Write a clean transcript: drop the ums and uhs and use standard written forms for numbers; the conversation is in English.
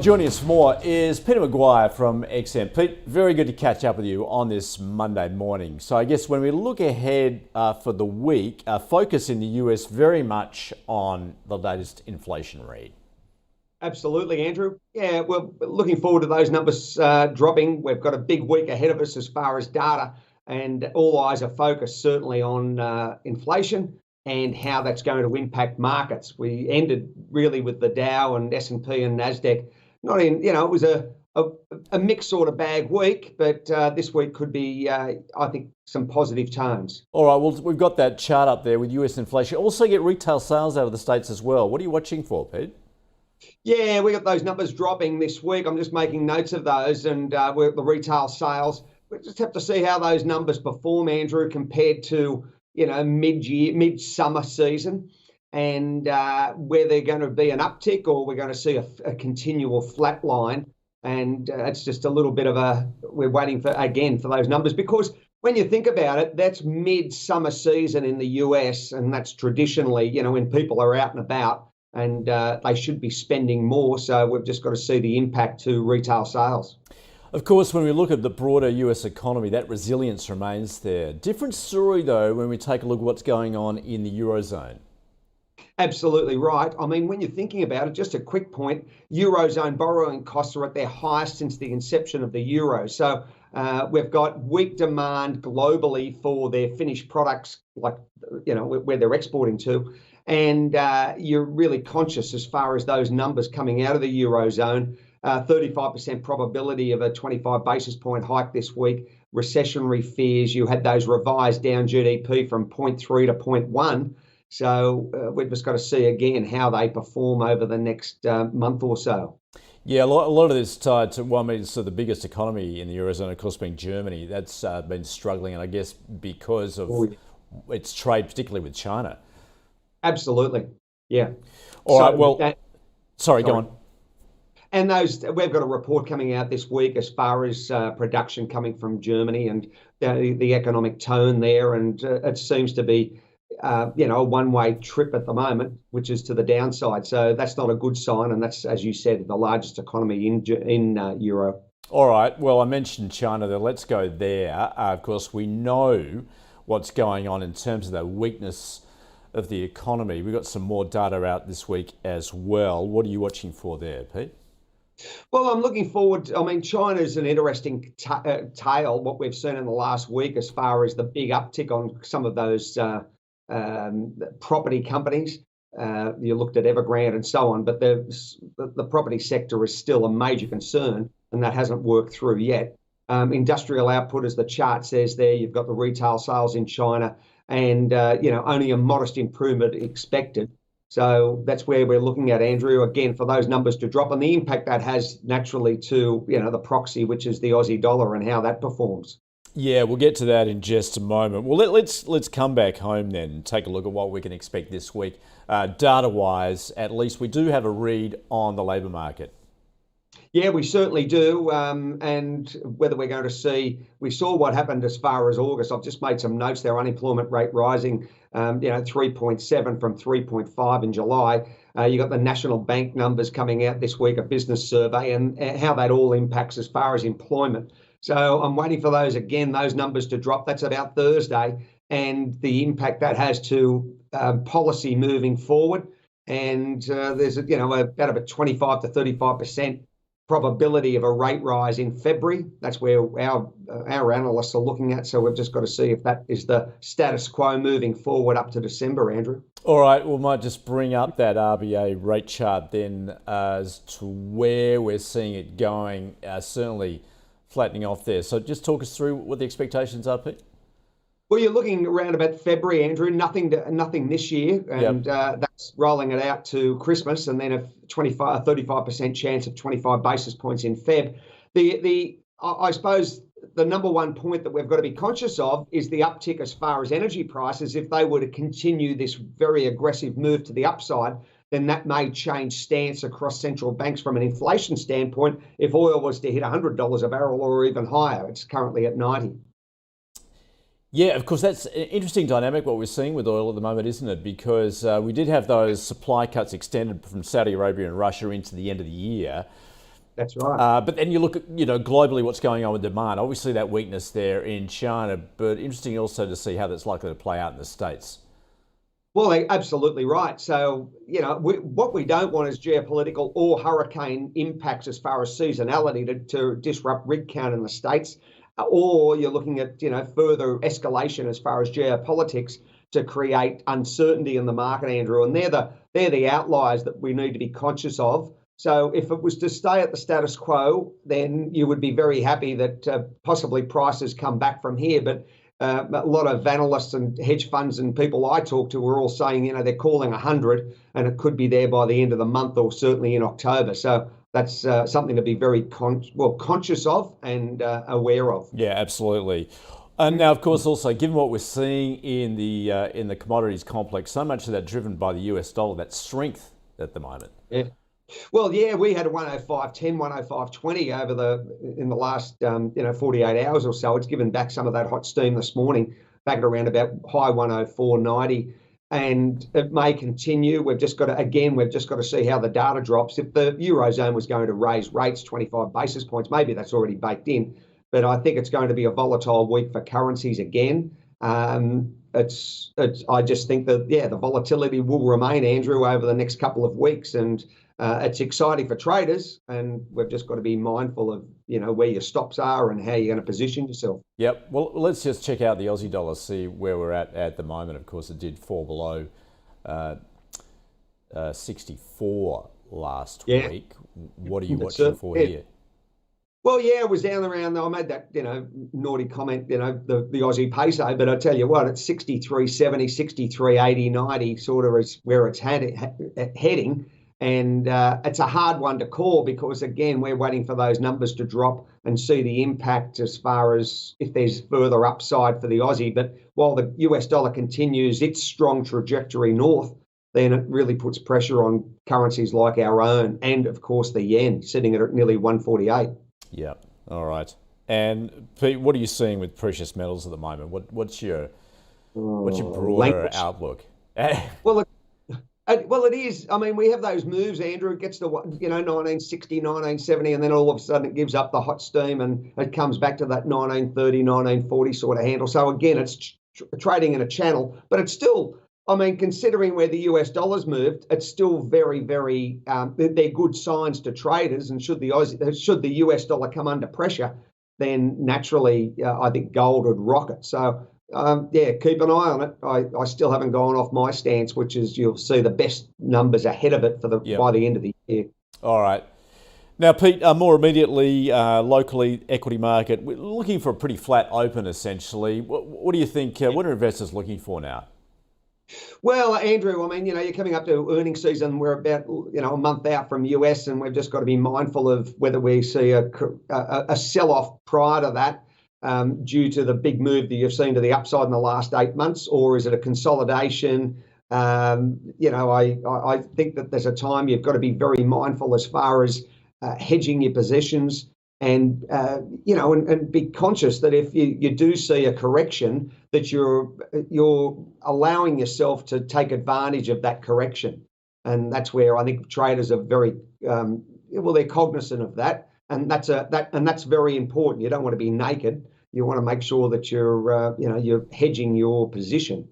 Joining us for more is Peter McGuire from XM. Pete, very good to catch up with you on this Monday morning. So I guess when we look ahead for the week, focus in the US very much on the latest inflation read. Absolutely, Andrew. Yeah, we're looking forward to those numbers dropping. We've got a big week ahead of us as far as data, and all eyes are focused certainly on inflation and how that's going to impact markets. We ended really with the Dow and S&P and NASDAQ. Not in, it was a mixed sort of bag week, but this week could be, I think, some positive tones. All right, well, we've got that chart up there with US inflation. Also get retail sales out of the States as well. What are you watching for, Pete? Yeah, we got those numbers dropping this week. I'm just making notes of those, and the retail sales. We just have to see how those numbers perform, Andrew, compared to mid-summer season, and where they're going to be an uptick or we're going to see a continual flat line. And it's just a little bit of we're waiting for those numbers, because when you think about it, that's mid-summer season in the US, and that's traditionally, when people are out and about, and they should be spending more. So we've just got to see the impact to retail sales. Of course, when we look at the broader US economy, that resilience remains there. Different story, though, when we take a look at what's going on in the Eurozone. Absolutely right. I mean, when you're thinking about it, just a quick point, Eurozone borrowing costs are at their highest since the inception of the euro. So we've got weak demand globally for their finished products, like, where they're exporting to. And you're really conscious as far as those numbers coming out of the Eurozone. 35% probability of a 25 basis point hike this week. Recessionary fears, you had those revised down GDP from 0.3 to 0.1. So we've just got to see again how they perform over the next month or so. Yeah, a lot of this tied to, so the biggest economy in the Eurozone, of course, being Germany. That's been struggling, and I guess because of its trade, particularly with China. Absolutely, yeah. All right, well, sorry, go on. And we've got a report coming out this week as far as production coming from Germany and the economic tone there, and it seems to be a one-way trip at the moment, which is to the downside. So that's not a good sign, and that's, as you said, the largest economy in Euro. All right. Well, I mentioned China there. Let's go there. Of course, we know what's going on in terms of the weakness of the economy. We've got some more data out this week as well. What are you watching for there, Pete? Well, I'm looking forward. I mean, China's an interesting tale, what we've seen in the last week as far as the big uptick on some of those property companies. You looked at Evergrande and so on, but the property sector is still a major concern, and that hasn't worked through yet. Industrial output, as the chart says there, you've got the retail sales in China, and only a modest improvement expected. So that's where we're looking at, Andrew, again, for those numbers to drop, and the impact that has naturally to the proxy, which is the Aussie dollar, and how that performs. Yeah, we'll get to that in just a moment. Well, let's come back home then and take a look at what we can expect this week. Data-wise, at least we do have a read on the labour market. Yeah, we certainly do. And whether we're going to see, we saw what happened as far as August. I've just made some notes there. Unemployment rate rising, 3.7 from 3.5 in July. You got the National Bank numbers coming out this week, a business survey, and how that all impacts as far as employment. So I'm waiting for those numbers to drop. That's about Thursday, and the impact that has to policy moving forward. And there's about a 25 to 35% probability of a rate rise in February. That's where our analysts are looking at. So we've just got to see if that is the status quo moving forward up to December, Andrew. All right, we might just bring up that RBA rate chart then as to where we're seeing it going, certainly flattening off there. So just talk us through what the expectations are, Pete. Well, you're looking around about February, Andrew. Nothing this year, and that's rolling it out to Christmas, and then a 35% chance of 25 basis points in Feb. I suppose the number one point that we've got to be conscious of is the uptick as far as energy prices. If they were to continue this very aggressive move to the upside, then that may change stance across central banks from an inflation standpoint. If oil was to hit $100 a barrel or even higher, it's currently at 90. Yeah, of course, that's an interesting dynamic, what we're seeing with oil at the moment, isn't it? Because we did have those supply cuts extended from Saudi Arabia and Russia into the end of the year. That's right. But then you look at, globally what's going on with demand. Obviously that weakness there in China, but interesting also to see how that's likely to play out in the States. Well, they're absolutely right. So, what we don't want is geopolitical or hurricane impacts as far as seasonality to disrupt rig count in the States, or you're looking at, further escalation as far as geopolitics to create uncertainty in the market, Andrew. And they're the outliers that we need to be conscious of. So if it was to stay at the status quo, then you would be very happy that possibly prices come back from here. But a lot of analysts and hedge funds and people I talk to are all saying, they're calling 100 and it could be there by the end of the month or certainly in October. So that's something to be very conscious of and aware of. Yeah, absolutely. And now, of course, also given what we're seeing in the commodities complex, so much of that driven by the US dollar, that strength at the moment. Yeah. Well, yeah, we had a 105.10, 105.20 in the last 48 hours or so. It's given back some of that hot steam this morning, back at around about high 104.90, and it may continue. We've just got to see how the data drops. If the Eurozone was going to raise rates 25 basis points, maybe that's already baked in. But I think it's going to be a volatile week for currencies again. I just think that, the volatility will remain, Andrew, over the next couple of weeks, and it's exciting for traders, and we've just got to be mindful of, where your stops are and how you're going to position yourself. Yep. Well, let's just check out the Aussie dollar, see where we're at the moment. Of course, it did fall below 64 last week. What are you watching for here? Well, yeah, it was down around, I made that, naughty comment, the Aussie peso, but I tell you what, it's 63.70, 63.80, 90 sort of is where it's heading. And it's a hard one to call because, again, we're waiting for those numbers to drop and see the impact as far as if there's further upside for the Aussie. But while the US dollar continues its strong trajectory north, then it really puts pressure on currencies like our own and, of course, the yen sitting at nearly 148. Yeah. All right. And Pete, what are you seeing with precious metals at the moment? What's your broader outlook? Well, it is. I mean, we have those moves, Andrew. It gets to 1960, 1970, and then all of a sudden it gives up the hot steam and it comes back to that 1930, 1940 sort of handle. So again, it's trading in a channel, but it's still. I mean, considering where the US dollar's moved, it's still very, very. They're good signs to traders. And should the US dollar come under pressure, then naturally, I think gold would rocket. So, keep an eye on it. I still haven't gone off my stance, which is you'll see the best numbers ahead of it by the end of the year. All right. Now, Pete, more immediately, locally, equity market, we're looking for a pretty flat open, essentially. What do you think? What are investors looking for now? Well, Andrew, I mean, you're coming up to earnings season. We're about, a month out from US, and we've just got to be mindful of whether we see a sell-off prior to that due to the big move that you've seen to the upside in the last 8 months, or is it a consolidation? I think that there's a time you've got to be very mindful as far as hedging your positions and be conscious that if you do see a correction, that you're allowing yourself to take advantage of that correction. And that's where I think traders are very they're cognizant of that, and that's very important. You don't want to be naked. You want to make sure that you're hedging your position.